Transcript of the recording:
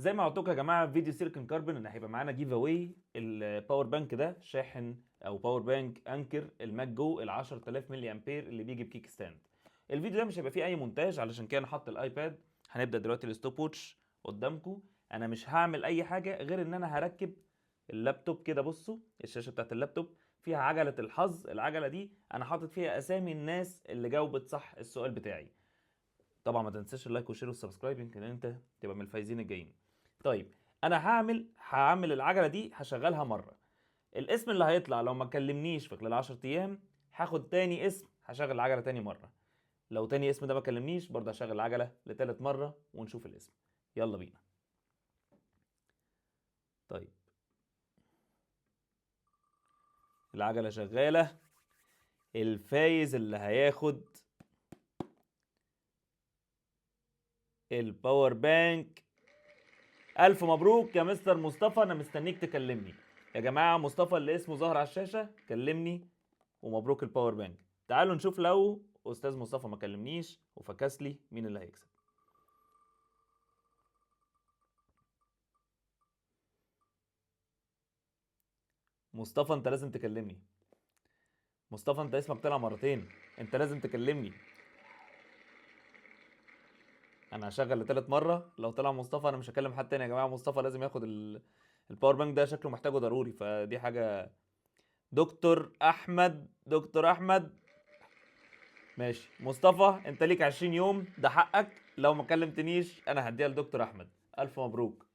زي ما قلت لكم يا جماعه في فيديو سيليكون كاربون ان هيبقى معانا جيف اواي الباور بانك ده، شاحن او باور بانك انكر الماك جو ال 10000 ملي امبير اللي بيجي بكيك ستاند. الفيديو ده مش هيبقى فيه اي مونتاج، علشان كده انا حاطط الايباد. هنبدا دلوقتي الستوب ووتش قدامكم. انا مش هعمل اي حاجه غير ان انا هركب اللابتوب كده. بصوا الشاشه بتاعت اللابتوب فيها عجله الحظ. العجله دي انا حاطط فيها اسامي الناس اللي جاوبت صح السؤال بتاعي. طبعا ما تنساش اللايك والشير والسبسكرايب، يمكن انت تبقى من الفايزين الجايين. طيب انا هعمل العجله دي، هشغلها مره. الاسم اللي هيطلع لو ما كلمنيش في خلال 10 ايام هاخد تاني اسم، هشغل العجله تاني مره. لو تاني اسم ده ما كلمنيش برضه هشغل العجله لتالت مره ونشوف الاسم. يلا بينا. طيب العجله شغاله. الفايز اللي هياخد الباور بانك، الف مبروك يا مستر مصطفى. انا مستنيك تكلمني يا جماعه. مصطفى اللي اسمه ظاهر على الشاشه كلمني، ومبروك الباور بانك. تعالوا نشوف لو استاذ مصطفى ما كلمنيش وفكس لي مين اللي هيكسب. مصطفى انت لازم تكلمني. مصطفى انت اسمك طلع مرتين، انت لازم تكلمني. انا هشغل لتالت مره. لو طلع مصطفى انا مش هكلم حد تاني يا جماعه. مصطفى لازم ياخد الباور بانك ده، شكله محتاجه ضروري، فدي حاجه. دكتور احمد، دكتور احمد. ماشي مصطفى، انت ليك 20 يوم، ده حقك. لو ما كلمتنيش انا هديها لدكتور احمد. الف مبروك.